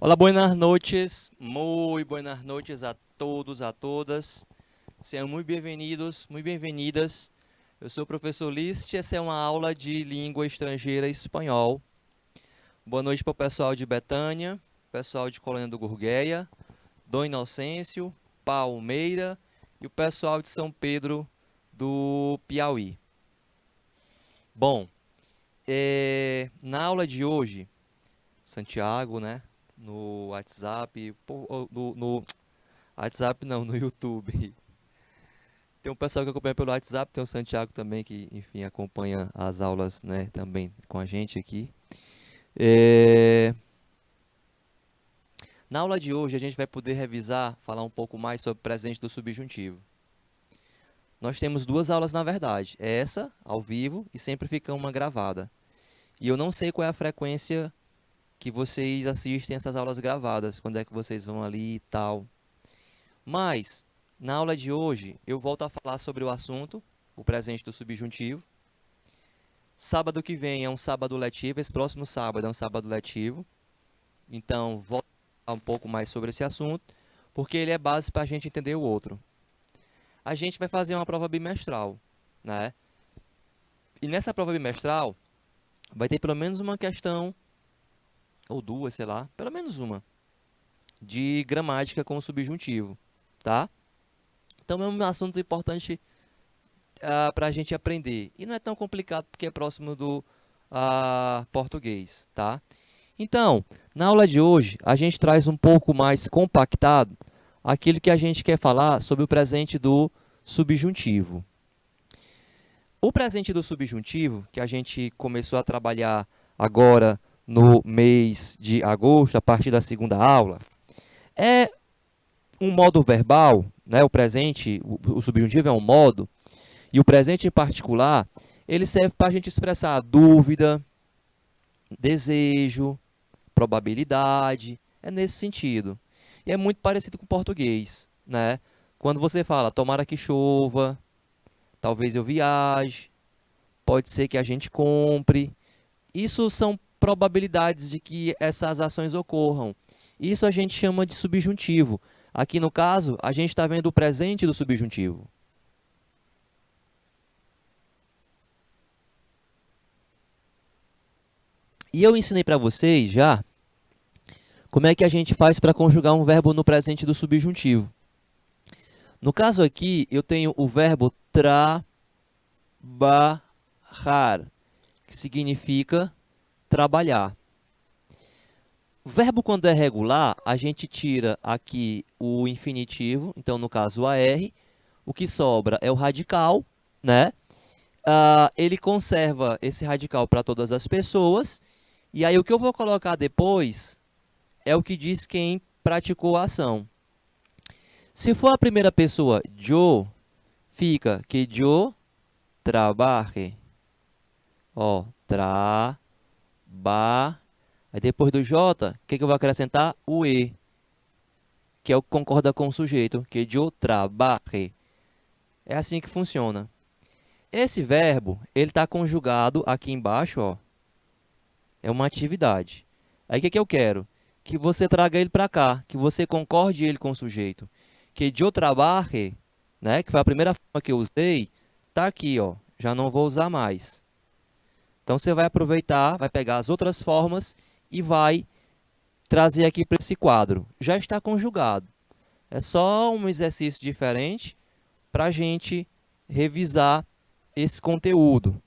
Olá, buenas noches, muy buenas noches a todos, a todas. Sejam muito bem-vindos, muito bem-vindas. Eu sou o professor List, essa é uma aula de língua estrangeira espanhol. Boa noite para o pessoal de Betânia, pessoal de Colônia do Gurgueia, Dom Inocêncio, Palmeira e o pessoal de São Pedro do Piauí. Bom, na aula de hoje, Santiago, né, no WhatsApp, no WhatsApp não, no YouTube. Tem um pessoal que acompanha pelo WhatsApp, tem o Santiago também que, enfim, acompanha as aulas, né, também com a gente aqui. É, Na aula de hoje a gente vai poder revisar, falar um pouco mais sobre o presente do subjuntivo. Nós temos duas aulas na verdade, essa ao vivo e sempre fica uma gravada. E eu não sei qual é a frequência que vocês assistem essas aulas gravadas, quando é que vocês vão ali e tal. Mas, na aula de hoje, eu volto a falar sobre o assunto, o presente do subjuntivo. Sábado que vem é um sábado letivo, esse próximo sábado é um sábado letivo. Então, volto a falar um pouco mais sobre esse assunto, porque ele é base para a gente entender o outro. A gente vai fazer uma prova bimestral, né? E nessa prova bimestral, vai ter pelo menos uma questão, ou duas, sei lá, pelo menos uma, de gramática com o subjuntivo, tá? Então, é um assunto importante para a gente aprender. E não é tão complicado porque é próximo do português, tá? Então, na aula de hoje, a gente traz um pouco mais compactado aquilo que a gente quer falar sobre o presente do subjuntivo. O presente do subjuntivo, que a gente começou a trabalhar agora no mês de agosto, a partir da segunda aula, é um modo verbal, né? O presente, o subjuntivo é um modo, e o presente em particular, ele serve para a gente expressar dúvida, desejo, probabilidade, é nesse sentido. E é muito parecido com o português, né? Quando você fala, tomara que chova, talvez eu viaje, pode ser que a gente compre. Isso são probabilidades de que essas ações ocorram. Isso a gente chama de subjuntivo. Aqui no caso, a gente está vendo o presente do subjuntivo. E eu ensinei para vocês já como é que a gente faz para conjugar um verbo no presente do subjuntivo. No caso aqui, eu tenho o verbo trabalhar, que significa trabalhar. O verbo, quando é regular, a gente tira aqui o infinitivo, então, no caso, o AR. O que sobra é o radical, né? Ele conserva esse radical para todas as pessoas. E aí, o que eu vou colocar depois é o que diz quem praticou a ação. Se for a primeira pessoa, yo, fica que yo trabaje. Ó, ba. Aí depois do J, o que eu vou acrescentar? O E, que é o que concorda com o sujeito, que yo trabaje. É assim que funciona. Esse verbo, ele está conjugado aqui embaixo, ó. É uma atividade. Aí o que eu quero? Que você traga ele para cá, que você concorde ele com o sujeito. Que yo trabaje, né, que foi a primeira forma que eu usei, tá aqui, ó. Já não vou usar mais. Então você vai aproveitar, vai pegar as outras formas e vai trazer aqui para esse quadro. Já está conjugado. É só um exercício diferente para a gente revisar esse conteúdo.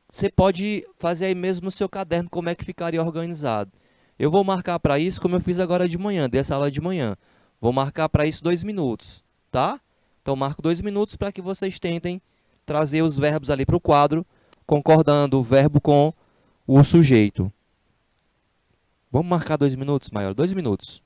Você pode fazer aí mesmo no seu caderno como é que ficaria organizado. Eu vou marcar para isso como eu fiz agora de manhã, dessa aula de manhã. Vou marcar para isso 2 minutos, tá? Então, marco 2 minutos para que vocês tentem trazer os verbos ali para o quadro, concordando o verbo com o sujeito. Vamos marcar 2 minutos, maior? 2 minutos.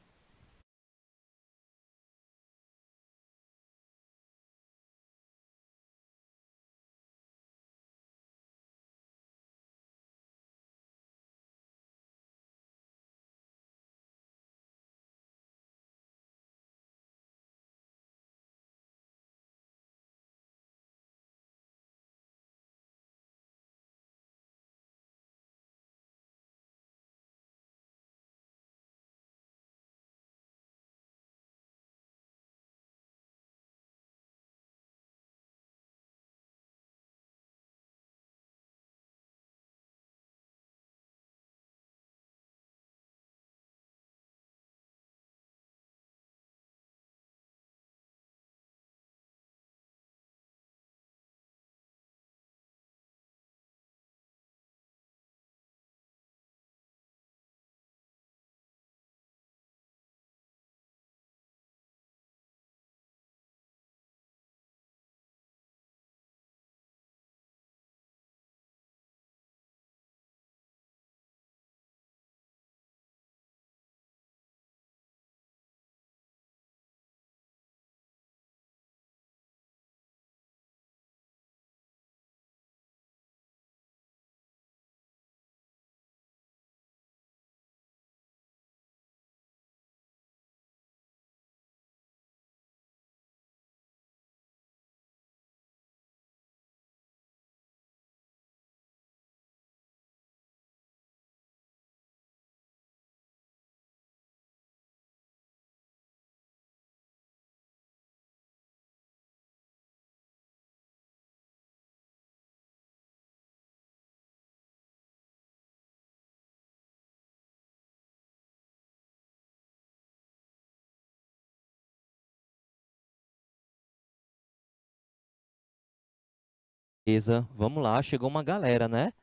Beleza, vamos lá, chegou uma galera, né?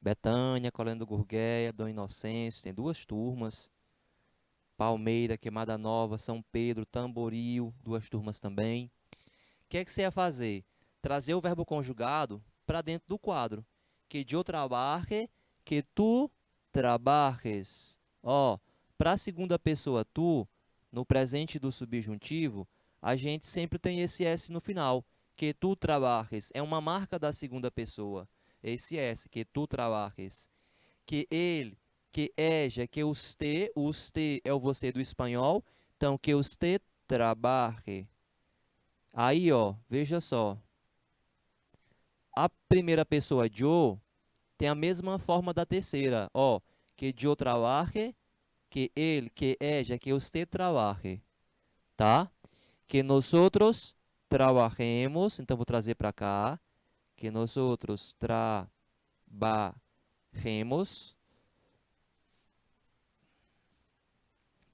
Betânia, Colônia do Gurgueia, Dom Inocêncio, tem duas turmas. Palmeira, Queimada Nova, São Pedro, Tamboril, duas turmas também. O que é que você ia fazer? Trazer o verbo conjugado para dentro do quadro. Que yo trabaje, que tu trabajes. Ó, para a segunda pessoa tu, no presente do subjuntivo, a gente sempre tem esse S no final. Que tu trabajes é uma marca da segunda pessoa. Esse S, que tu trabajes. Que ele, que ella, que usted é o você do espanhol, então que usted trabaje. Aí, ó, veja só. A primeira pessoa, yo, tem a mesma forma da terceira, ó. Que yo trabaje, que ele, que ella, que usted trabaje, tá? Que nosotros trabajemos, então vou trazer para cá. Que nosotros trabajemos.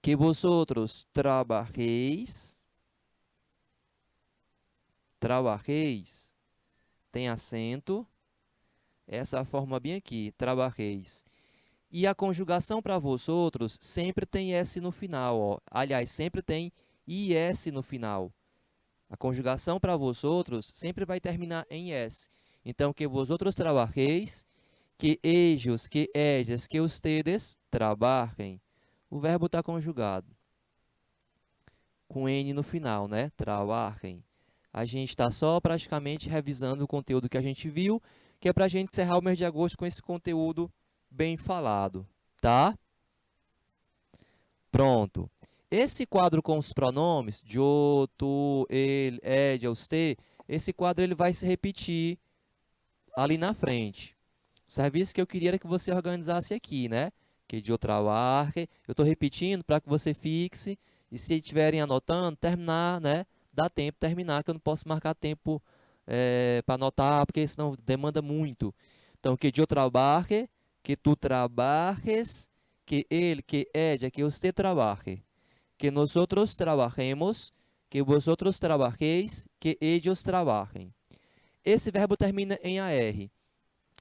Que vosotros trabajéis, tem acento, essa forma bem aqui, trabajéis. E a conjugação para vosotros sempre tem S no final, ó. Aliás, sempre tem IS no final. A conjugação para vosotros sempre vai terminar em S. Então, que vosotros trabajéis, que ellos, que ellas, que ustedes trabajem. O verbo está conjugado com N no final, né? Trabajem. A gente está só praticamente revisando o conteúdo que a gente viu, que é para a gente encerrar o mês de agosto com esse conteúdo bem falado, tá? Pronto. Esse quadro com os pronomes, yo, tu, ele, ella, usted, esse quadro ele vai se repetir ali na frente. O serviço que eu queria era que você organizasse aqui, né? Que de outra arque. Eu estou repetindo para que você fixe. E se estiverem anotando, terminar, né? Dá tempo de terminar, que eu não posso marcar tempo para anotar, porque senão demanda muito. Então, que eu trabalhe, que tu trabajes, que ele, que ella, que você trabalhe. Que nosotros trabajemos, que vosotros trabajéis, que ellos trabajem. Esse verbo termina em AR.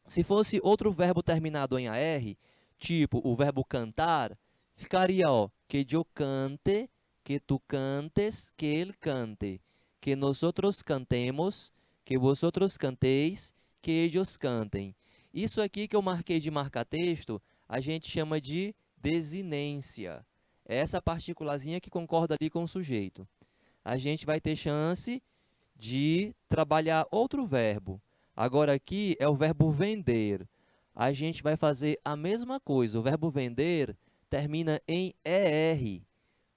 Se fosse outro verbo terminado em AR, tipo o verbo cantar, ficaria, ó, que yo cante, que tu cantes, que ele cante, que nosotros cantemos, que vosotros canteis, que ellos cantem. Isso aqui que eu marquei de marca-texto, a gente chama de desinência. É essa particularzinha que concorda ali com o sujeito. A gente vai ter chance de trabalhar outro verbo. Agora aqui é o verbo vender. A gente vai fazer a mesma coisa. O verbo vender termina em ER.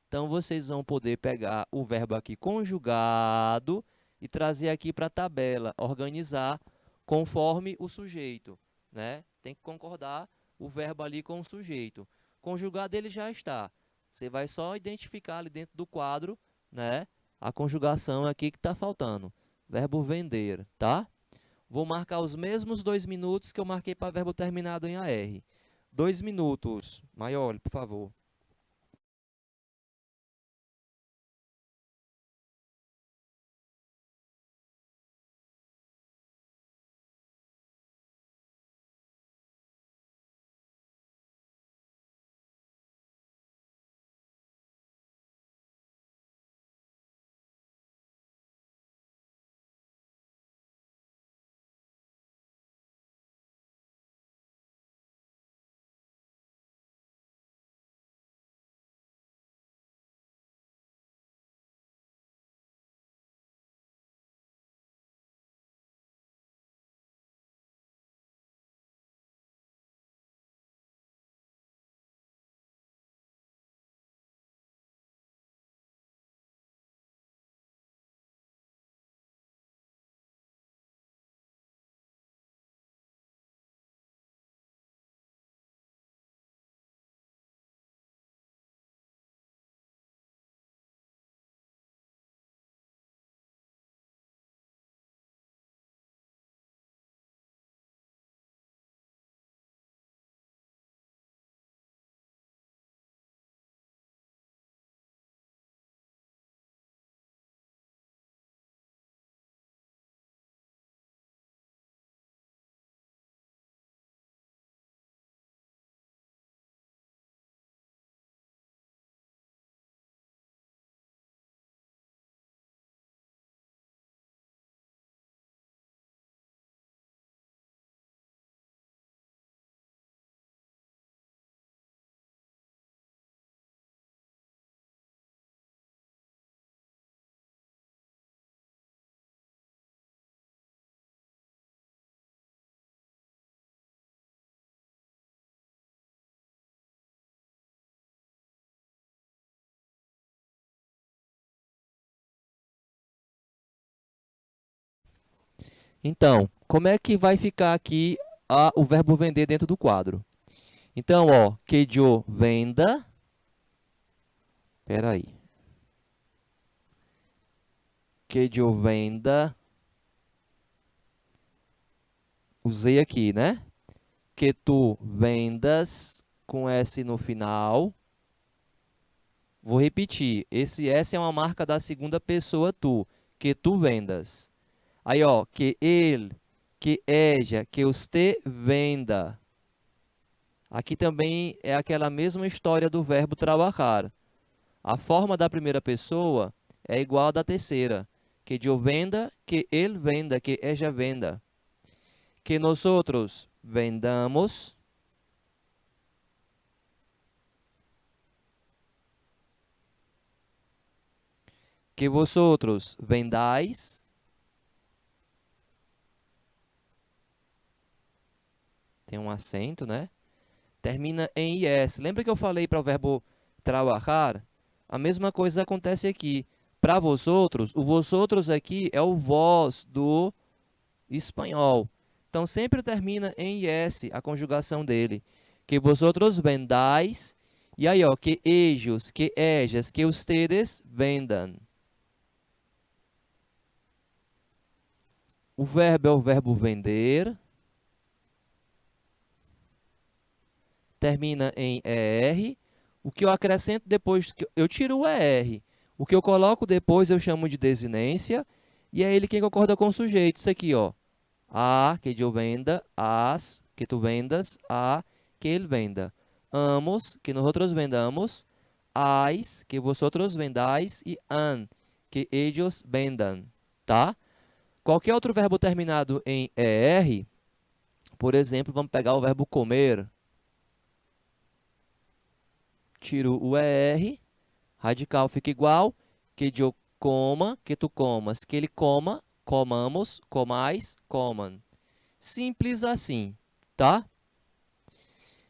Então, vocês vão poder pegar o verbo aqui conjugado e trazer aqui para a tabela, organizar conforme o sujeito, né? Tem que concordar o verbo ali com o sujeito. Conjugado ele já está. Você vai só identificar ali dentro do quadro, né? A conjugação aqui que está faltando. Verbo vender, tá? Vou marcar os mesmos 2 minutos que eu marquei para verbo terminado em AR. 2 minutos. Maior, por favor. Então, como é que vai ficar aqui o verbo vender dentro do quadro? Então, ó, que yo venda. Espera aí. Que yo venda. Usei aqui, né? Que tu vendas com S no final. Vou repetir. Esse S é uma marca da segunda pessoa tu. Que tu vendas. Aí, ó, que ele, que ella, que usted venda. Aqui também é aquela mesma história do verbo trabalhar. A forma da primeira pessoa é igual à da terceira. Que eu venda, que ele venda, que ella venda. Que nós outros vendamos. Que vosotros vendais. Tem um acento, né? Termina em IS. Lembra que eu falei para o verbo trabalhar? A mesma coisa acontece aqui. Para vosotros, o vosotros aqui é o vós do espanhol. Então, sempre termina em IS, a conjugação dele. Que vosotros vendais. E aí, ó, que ellos, que ellas, que ustedes vendam. O verbo é o verbo vender. Termina em ER. O que eu acrescento depois, eu tiro o ER. O que eu coloco depois eu chamo de desinência. E é ele quem concorda com o sujeito. Isso aqui, ó. A, que eu venda, as, que tu vendas, a, que ele venda. Amos, que nosotros vendamos, as, que vosotros vendais, e an, que ellos vendan, tá? Qualquer outro verbo terminado em ER, por exemplo, vamos pegar o verbo comer, tiro o ER, radical fica igual, que eu coma, que tu comas, que ele coma, comamos, comais, comam. Simples assim, tá?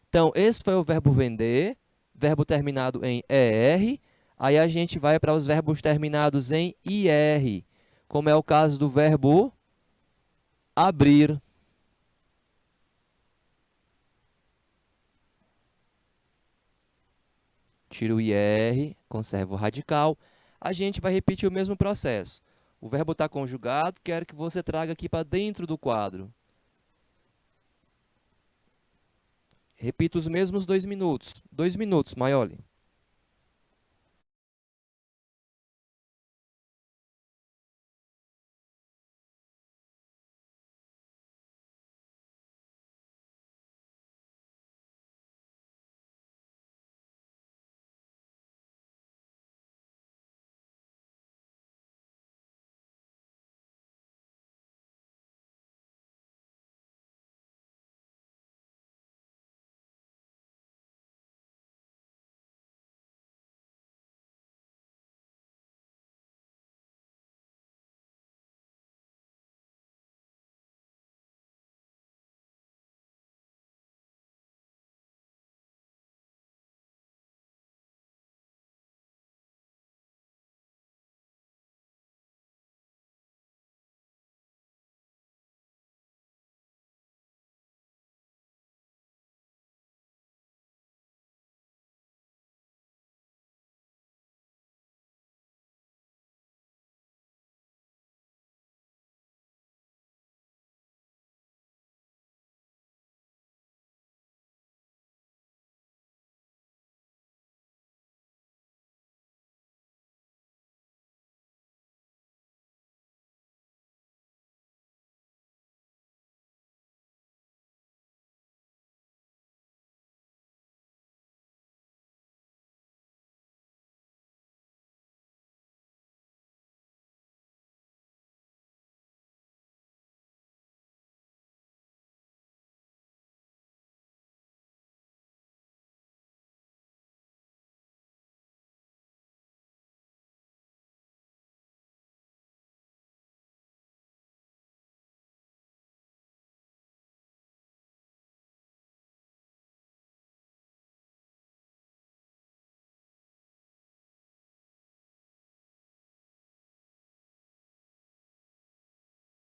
Então, esse foi o verbo vender, verbo terminado em ER. Aí a gente vai para os verbos terminados em IR, como é o caso do verbo abrir. Tiro o IR, conservo o radical. A gente vai repetir o mesmo processo. O verbo está conjugado, quero que você traga aqui para dentro do quadro. Repita os mesmos 2 minutos. 2 minutos, Maioli.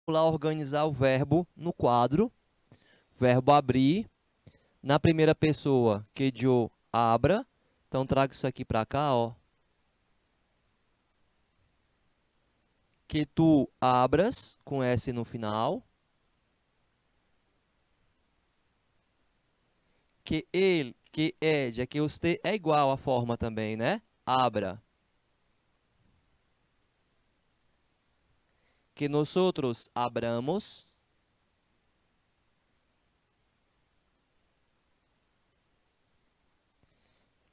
Vou lá organizar o verbo no quadro. Verbo abrir. Na primeira pessoa, que eu abra. Então, trago isso aqui para cá, ó. Que tu abras, com S no final. Que ele, que ella, que você é igual a forma também, né? Abra. Que nosotros abramos.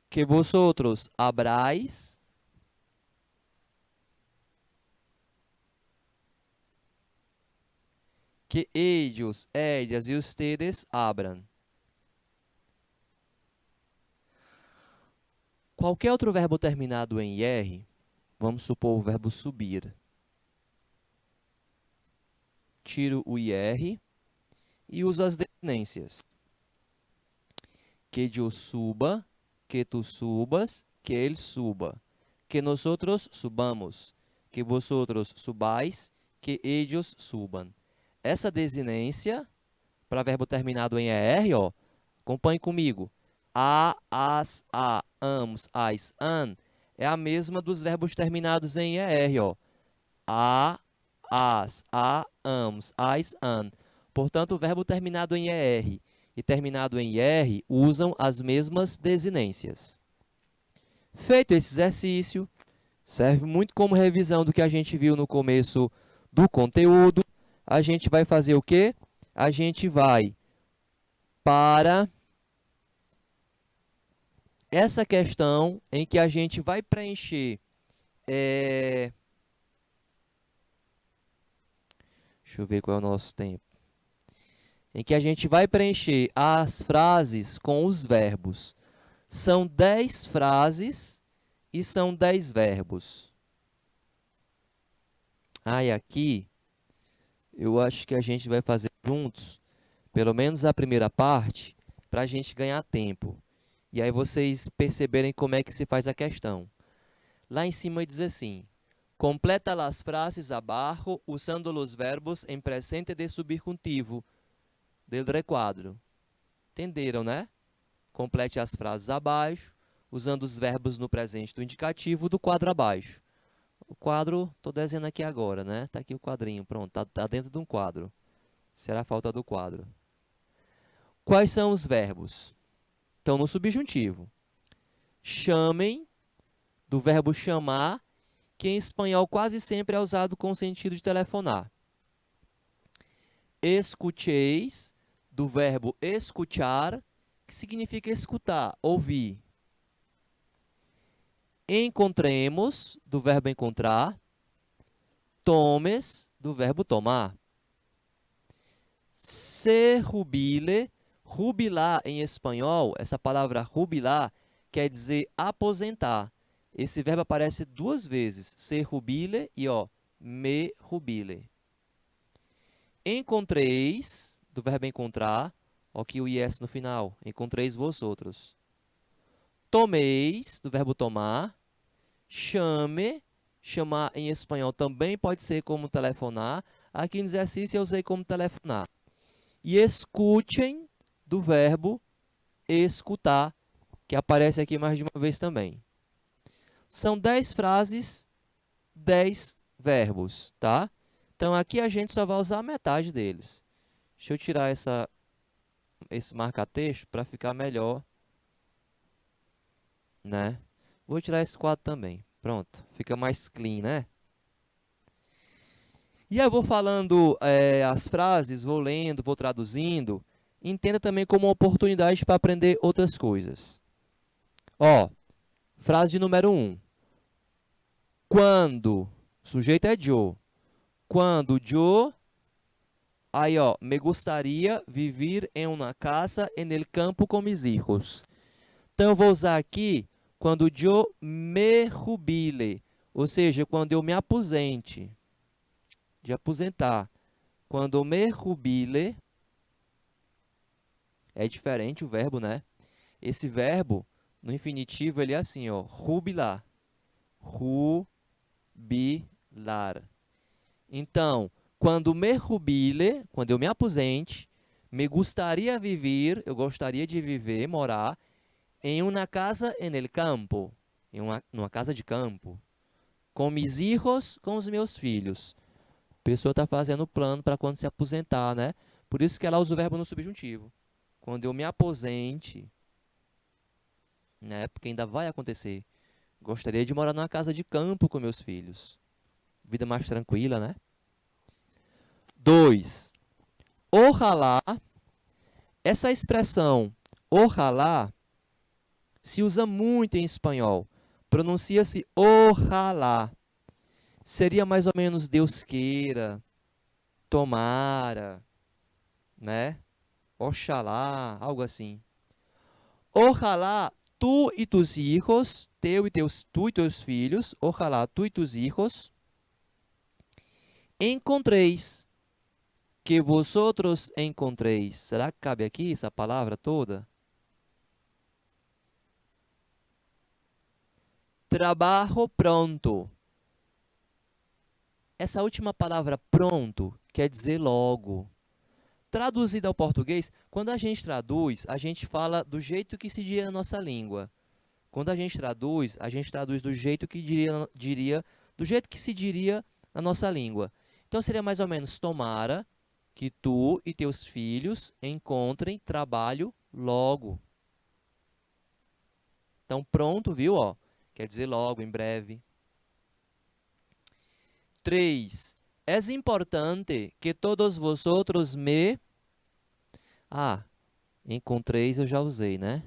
Que vosotros abráis. Que ellos, ellas e ustedes abram. Qualquer outro verbo terminado em IR, vamos supor o verbo subir. Tiro o IR e uso as desinências. Que eu suba, que tu subas, que ele suba. Que nosotros subamos, que vosotros subais, que ellos suban. Essa desinência, para verbo terminado em ER, ó, acompanhe comigo. A, as, a, amos, as, an, é a mesma dos verbos terminados em ER, ó. A, as, a, amos, as, an. Portanto, o verbo terminado em ER e terminado em IR usam as mesmas desinências. Feito esse exercício, serve muito como revisão do que a gente viu no começo do conteúdo. A gente vai fazer o quê? A gente vai para essa questão em que a gente vai preencher. Deixa eu ver qual é o nosso tempo. Em que a gente vai preencher as frases com os verbos. São 10 frases e são 10 verbos. E aqui, eu acho que a gente vai fazer juntos, pelo menos a primeira parte, para a gente ganhar tempo. E aí vocês perceberem como é que se faz a questão. Lá em cima diz assim: completa las frases abaixo usando os verbos em presente de subjuntivo del requadro. Entenderam, né? Complete as frases abaixo, usando os verbos no presente do indicativo do quadro abaixo. O quadro, estou desenhando aqui agora, né? Está aqui o quadrinho, pronto, está dentro de um quadro. Será a falta do quadro. Quais são os verbos? Estão no subjuntivo. Chamem, do verbo chamar, que em espanhol quase sempre é usado com o sentido de telefonar. Escucheis, do verbo escuchar, que significa escutar, ouvir. Encontremos, do verbo encontrar. Tomes, do verbo tomar. Se rubile, rubilar em espanhol, essa palavra rubilar quer dizer aposentar. Esse verbo aparece 2 vezes, se rubile e ó, me rubile. Encontreis, do verbo encontrar, ó aqui o IS no final, encontreis vosotros. Tomeis, do verbo tomar. Chame, chamar em espanhol também pode ser como telefonar. Aqui no exercício eu usei como telefonar. E escutem, do verbo escutar, que aparece aqui mais de uma vez também. São 10 frases, 10 verbos, tá? Então, aqui a gente só vai usar a metade deles. Deixa eu tirar esse marca-texto para ficar melhor, né? Vou tirar esse quadro também. Pronto, fica mais clean, né? E aí eu vou falando as frases, vou lendo, vou traduzindo. Entenda também como uma oportunidade para aprender outras coisas. Ó, frase de número 1. Quando, o sujeito é yo. Quando yo, aí ó, me gustaría vivir em uma casa en el campo com mis hijos. Então eu vou usar aqui quando yo me jubile, ou seja, quando eu me aposente, de aposentar. Quando me jubile, é diferente o verbo, né? Esse verbo, no infinitivo, ele é assim, ó, jubilar. Jubilar. Então, Quando me jubile, quando eu me aposente, me gustaría vivir, eu gostaria de viver, morar, em uma casa en el campo, numa casa de campo, com mis hijos, com os meus filhos. A pessoa está fazendo plano para quando se aposentar, né? Por isso que ela usa o verbo no subjuntivo. Quando eu me aposente, né? Porque ainda vai acontecer. Gostaria de morar numa casa de campo com meus filhos. Vida mais tranquila, né? 2. Ojalá. Essa expressão, ojalá, se usa muito em espanhol. Pronuncia-se ojalá. Seria mais ou menos Deus queira, tomara, né? Oxalá, algo assim. Ojalá tu e tus hijos, tu e teus filhos, ojalá tu e tus hijos, encontréis, que vosotros encontréis. Será que cabe aqui essa palavra toda? Trabalho pronto. Essa última palavra pronto quer dizer logo. Traduzida ao português, quando a gente traduz, a gente fala do jeito que se diria na nossa língua. Quando a gente traduz do jeito que do jeito que se diria na nossa língua. Então seria mais ou menos tomara que tu e teus filhos encontrem trabalho logo. Então pronto, viu? Ó, quer dizer logo, em breve. 3. Es importante que todos vosotros me... encontréis eu já usei, né?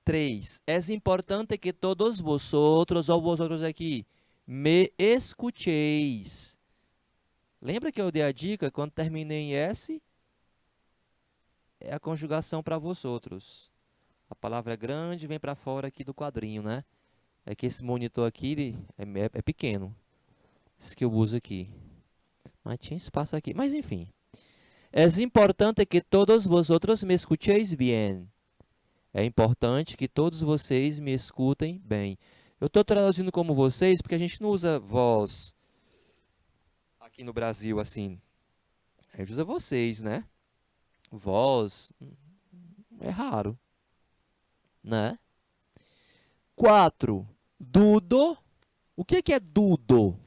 3. Es importante que todos vosotros, ou vosotros aqui, me escucheis. Lembra que eu dei a dica? Quando terminei em S, é a conjugação para vosotros. A palavra grande vem para fora aqui do quadrinho, né? É que esse monitor aqui é pequeno. Esse que eu uso aqui. Mas tinha espaço aqui. Mas, enfim. Es importante que todos vosotros me escucheis bien. É importante que todos vocês me escutem bem. Eu estou traduzindo como vocês, porque a gente não usa vós aqui no Brasil, assim. A gente usa vocês, né? Vós é raro, né? 4. Dudo. O que é dudo?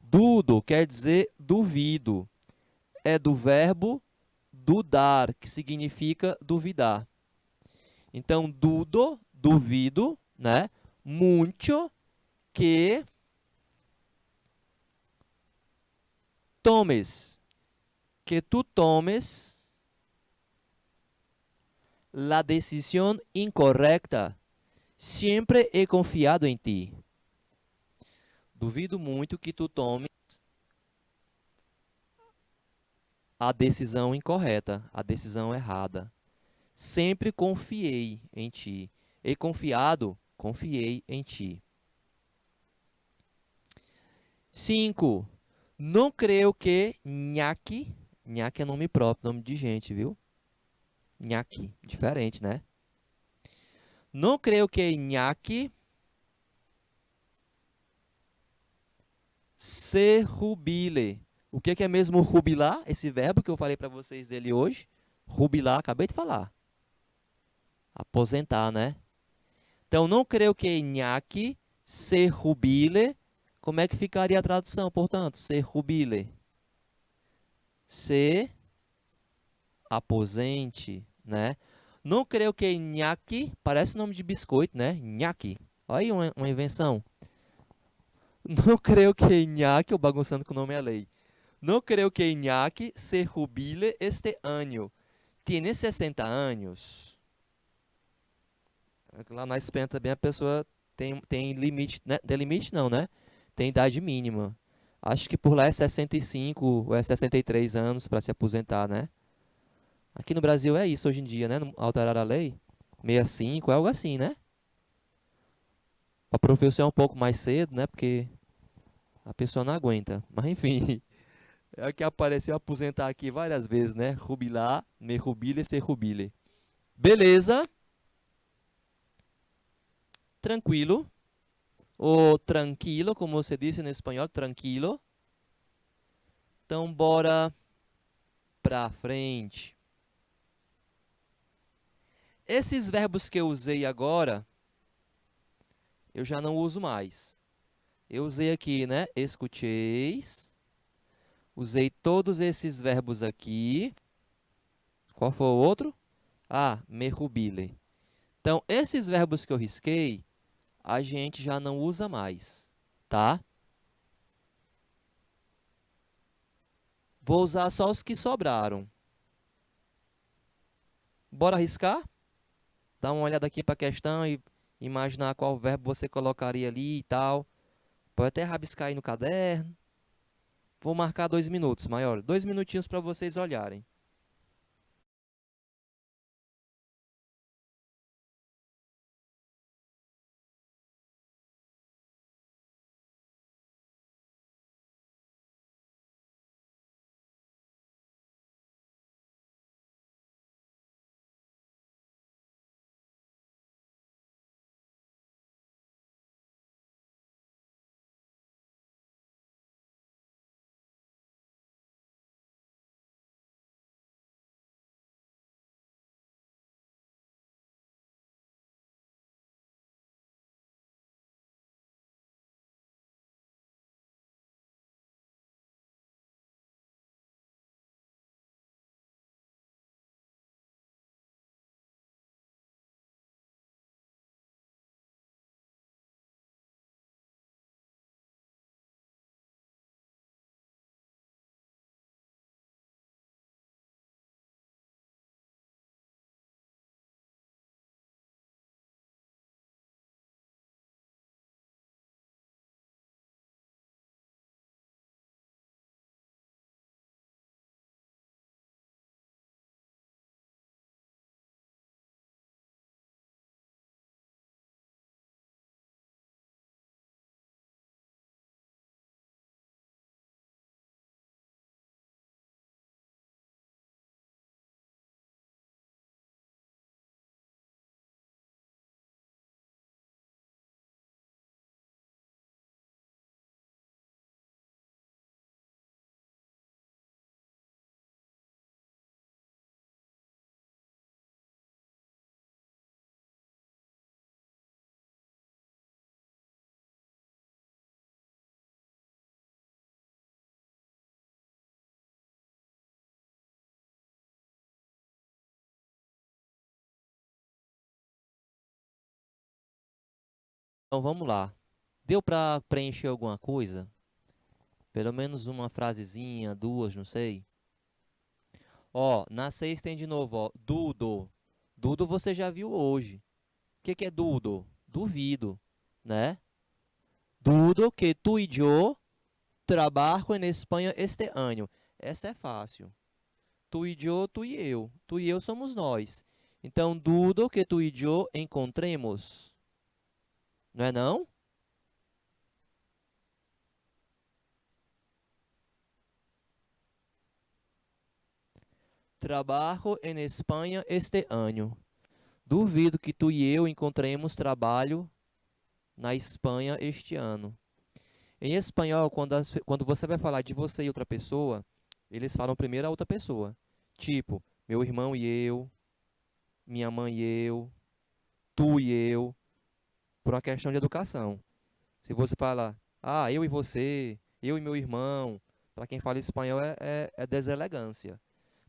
Dudo quer dizer duvido. É do verbo dudar, que significa duvidar. Então, dudo, duvido, né? Mucho que tomes, que tu tomes la decisión incorrecta. Siempre he confiado em ti. Duvido muito que tu tomes a decisão incorreta, a decisão errada. Sempre confiei em ti. E confiado, confiei em ti. 5. Não creio que nhaque é nome próprio, nome de gente, viu? Nhaque, diferente, né? Não creio que nhaque se jubile. O que é mesmo jubilar? Esse verbo que eu falei para vocês dele hoje. Jubilar, acabei de falar. Aposentar, né? Então, não creio que Iñaki se jubile. Como é que ficaria a tradução, portanto? Se jubile. Se aposente, né? Não creio que Iñaki, parece nome de biscoito, né? Iñaki. Olha aí uma invenção. Não creio que Iñaki, eu bagunçando com o nome é lei. Não creio que Iñaki se jubile este año. Tiene 60 anos. Lá na Espanha também a pessoa tem limite, né? Tem limite não, né? Tem idade mínima. Acho que por lá é 65 ou é 63 anos para se aposentar, né? Aqui no Brasil é isso hoje em dia, né? Não alteraram a lei. 65, é algo assim, né? Para professor é um pouco mais cedo, né? Porque a pessoa não aguenta. Mas enfim, é o que apareceu aposentar aqui várias vezes, né? Jubilar, me jubile, se jubile. Beleza. Tranquilo. Ou tranquilo, como você disse no espanhol, tranquilo, Então, bora pra frente. Esses verbos que eu usei agora, eu já não uso mais. Eu usei aqui, né? Escucheis. Usei todos esses verbos aqui. Qual foi o outro? Ah, me jubile. Então, esses verbos que eu risquei, a gente já não usa mais, tá? Vou usar só os que sobraram. Bora arriscar? Dá uma olhada aqui para a questão e imaginar qual verbo você colocaria ali e tal. Pode até rabiscar aí no caderno. Vou marcar 2 minutos, maior. 2 minutinhos para vocês olharem. Então vamos lá. Deu para preencher alguma coisa? Pelo menos uma frasezinha, duas, não sei. Ó, na 6 tem de novo, ó, dudo. Dudo você já viu hoje. O que que é dudo? Duvido, né? Dudo que tu e yo trabajo en Espanha este año. Essa é fácil. Tu e yo, tu e eu. Tu e eu somos nós. Então, dudo que tu e yo encontremos. Não é não? Trabalho em Espanha este ano. Duvido que tu e eu encontremos trabalho na Espanha este ano. Em espanhol, quando você vai falar de você e outra pessoa, eles falam primeiro a outra pessoa. Tipo, meu irmão e eu, minha mãe e eu, tu e eu, por uma questão de educação. Se você fala, ah, eu e você, eu e meu irmão, para quem fala espanhol é deselegância.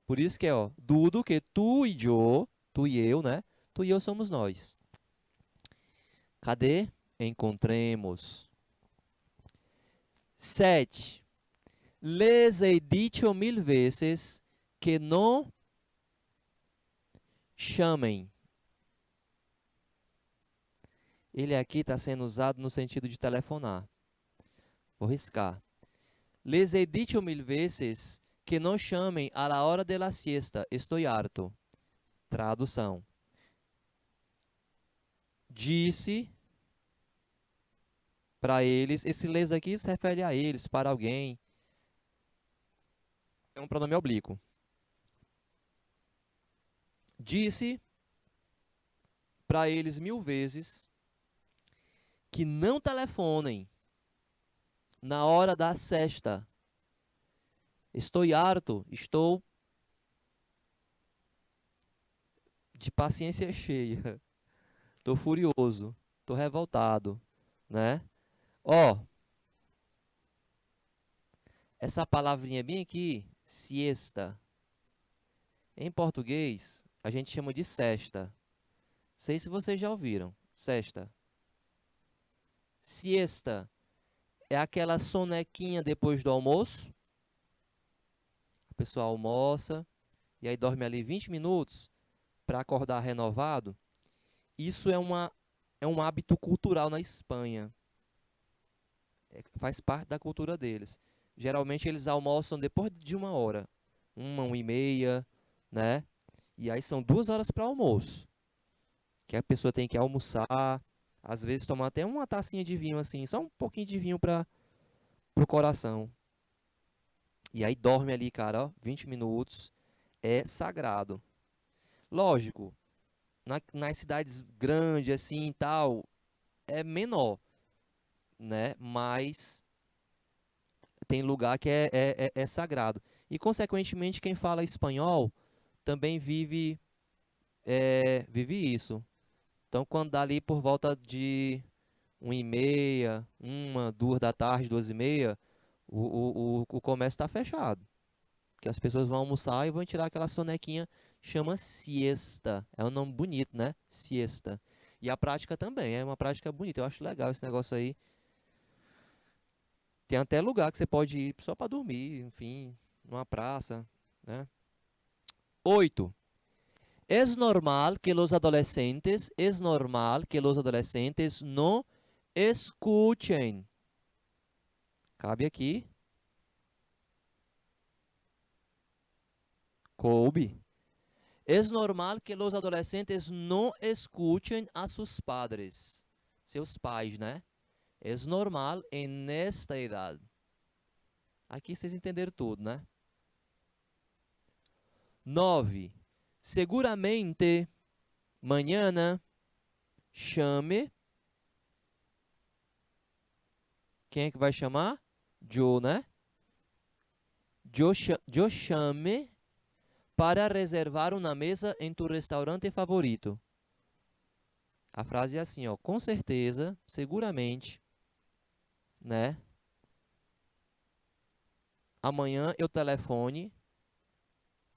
Por isso que é, ó, dudo que tu e eu, tu e eu, né? Tu e eu somos nós. Cadê? Encontremos. 7. Les he dicho 1000 vezes que não chamem. Ele aqui está sendo usado no sentido de telefonar. Vou riscar. Les he dicho 1000 vezes que não chamem a la hora de la siesta. Estou harto. Tradução. Disse para eles. Esse les aqui se refere a eles, para alguém. É um pronome oblíquo. Disse para eles 1000 vezes que não telefonem na hora da sesta. Estou harto, estou de paciência cheia, estou furioso, estou revoltado, né? Ó, essa palavrinha bem aqui, siesta, em português a gente chama de sesta. Sei se vocês já ouviram, sesta. Siesta é aquela sonequinha depois do almoço. A pessoa almoça e aí dorme ali 20 minutos para acordar renovado. Isso é um hábito cultural na Espanha. Faz parte da cultura deles. Geralmente eles almoçam depois de 1 hora, 1h30, né? E aí são 2 horas para almoço, que a pessoa tem que almoçar, às vezes tomar até uma tacinha de vinho assim, só um pouquinho de vinho para pro coração. E aí dorme ali, cara, ó, 20 minutos, é sagrado. Lógico, nas cidades grandes assim e tal, é menor, né? Mas tem lugar que é sagrado. E, consequentemente, quem fala espanhol também vive isso. Então, quando dá ali por volta de 1h30, 2 da tarde, 2h30, o comércio está fechado. Porque as pessoas vão almoçar e vão tirar aquela sonequinha, chama siesta. É um nome bonito, né? Siesta. E a prática também, é uma prática bonita. Eu acho legal esse negócio aí. Tem até lugar que você pode ir só para dormir, enfim, numa praça, né? 8. Es normal que los adolescentes no escuchen. Cabe aqui. Coube. Es normal que los adolescentes no escuchen a sus padres. Seus pais, né? Es normal en esta edad. Aqui vocês entenderam tudo, né? 9. Seguramente, mañana, chame. Quem é que vai chamar? Yo, né? Yo chame para reservar uma mesa em tu restaurante favorito. A frase é assim, ó, com certeza, seguramente, né? Amanhã eu telefone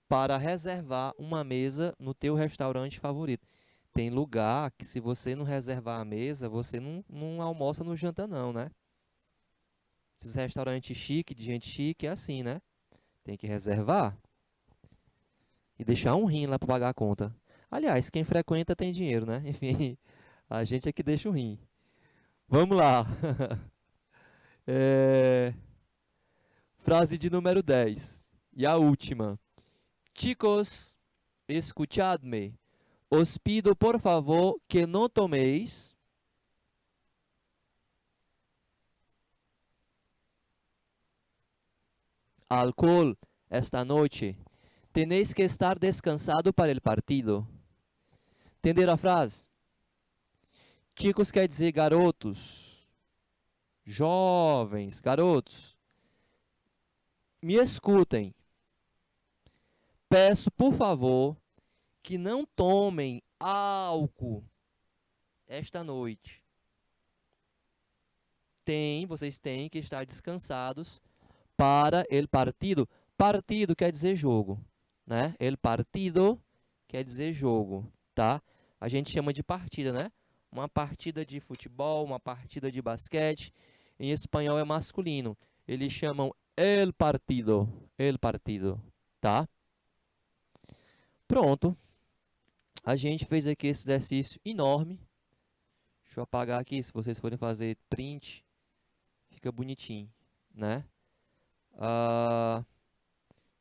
para reservar uma mesa no teu restaurante favorito. Tem lugar que se você não reservar a mesa, você não almoça, não janta não, né? Esses restaurantes chique, de gente chique, é assim, né? Tem que reservar e deixar um rim lá para pagar a conta. Aliás, quem frequenta tem dinheiro, né? Enfim, a gente é que deixa o rim. Vamos lá. É, Frase de número 10. E a última. Chicos, escuchadme. Os pido, por favor, que no toméis alcohol esta noche. Tenéis que estar descansado para el partido. Entenderam a frase? Chicos quer dizer garotos, jovens, garotos. Me escutem. Peço, por favor, que não tomem álcool esta noite. Vocês têm que estar descansados para el partido. Partido quer dizer jogo, né? El partido quer dizer jogo, tá? A gente chama de partida, né? Uma partida de futebol, uma partida de basquete. Em espanhol é masculino. Eles chamam el partido, tá? Pronto. A gente fez aqui esse exercício enorme. Deixa eu apagar aqui, se vocês forem fazer print, fica bonitinho, né?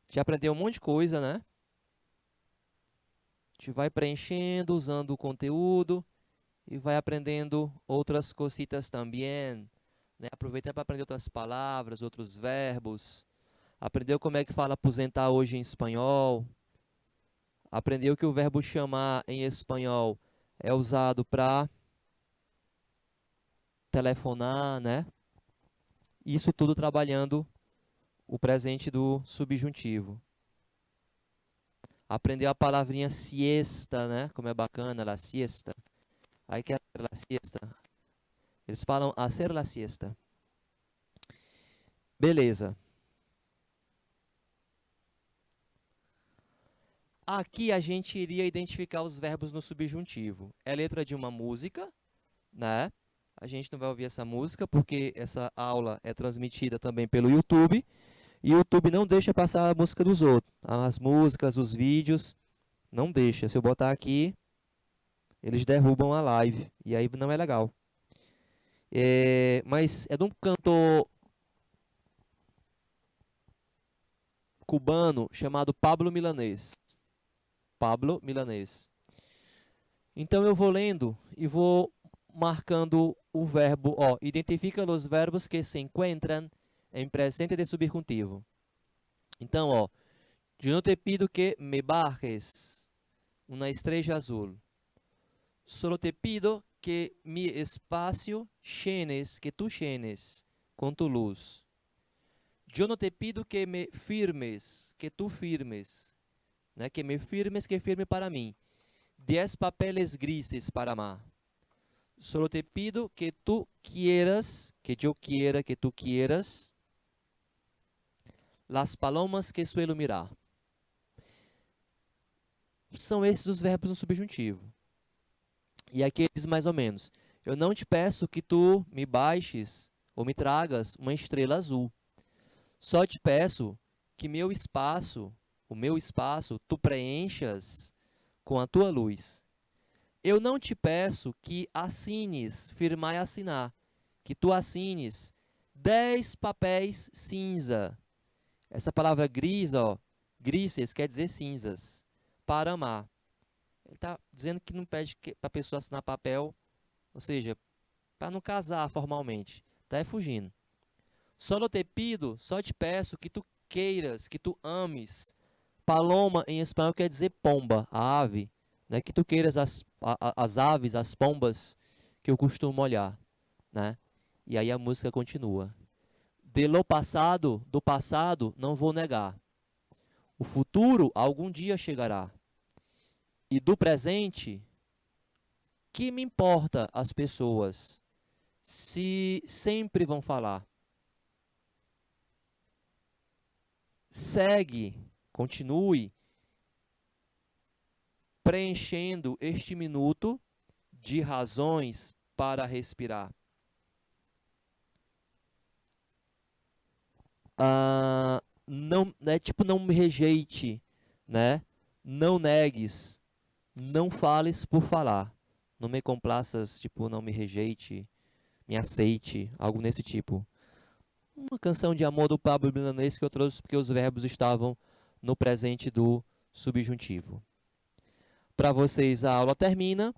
Já aprendeu um monte de coisa, né? A gente vai preenchendo, usando o conteúdo e vai aprendendo outras cositas também, né? Aproveitando para aprender outras palavras, outros verbos. Aprendeu como é que fala aposentar hoje em espanhol. Aprendeu que o verbo chamar em espanhol é usado para telefonar, né? Isso tudo trabalhando o presente do subjuntivo. Aprendeu a palavrinha siesta, né? Como é bacana, la siesta. Aí que é la siesta. Eles falam hacer la siesta. Beleza. Aqui a gente iria identificar os verbos no subjuntivo. É letra de uma música, né? A gente não vai ouvir essa música porque essa aula é transmitida também pelo YouTube. E o YouTube não deixa passar a música dos outros. As músicas, os vídeos, não deixa. Se eu botar aqui, eles derrubam a live. E aí não é legal. Mas é de um cantor cubano chamado Pablo Milanés. Pablo Milanés. Então eu vou lendo e vou marcando o verbo. Ó, identifica os verbos que se encontram em presente de subjuntivo. Então, ó, yo no te pido que me bajes una estrella azul. Solo te pido que mi espacio llenes, que tú llenes con tu luz. Yo no te pido que me firmes, que tú firmes, né? Que me firmes, que firme para mim. 10 papeles grises para amar. Solo te pido que tú quieras, que yo quiera, que tú quieras, las palomas que suelo mirar. São esses os verbos no subjuntivo. E aqueles mais ou menos. Eu não te peço que tu me baixes ou me tragas uma estrela azul. Só te peço que meu espaço, o meu espaço, tu preenchas com a tua luz. Eu não te peço que assines, firmar e assinar, que tu assines 10 papéis cinza. Essa palavra gris, ó, grises quer dizer cinzas, para amar. Ele está dizendo que não pede para a pessoa assinar papel, ou seja, para não casar formalmente. Está fugindo. Só te pido, só te peço que tu queiras, que tu ames. Paloma em espanhol quer dizer pomba, a ave. Né? Que tu queiras as aves, as pombas que eu costumo olhar. Né? E aí a música continua. Do passado, não vou negar. O futuro algum dia chegará. E do presente, que me importa as pessoas se sempre vão falar? Segue, continue preenchendo este minuto de razões para respirar. Não, né, tipo, não me rejeite, né? Não negues, não fales por falar. Não me complaças, tipo, não me rejeite, me aceite, algo nesse tipo. Uma canção de amor do Pablo Milanés que eu trouxe porque os verbos estavam no presente do subjuntivo. Para vocês a aula termina,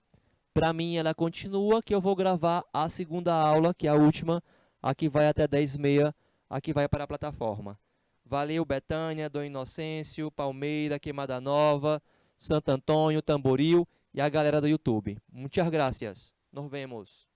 para mim ela continua, que eu vou gravar a segunda aula, que é a última, a que vai até 10h30, a que vai para a plataforma. Valeu, Betânia, Dom Inocêncio, Palmeira, Queimada Nova, Santo Antônio, Tamboril e a galera do YouTube. Muitas graças. Nos vemos.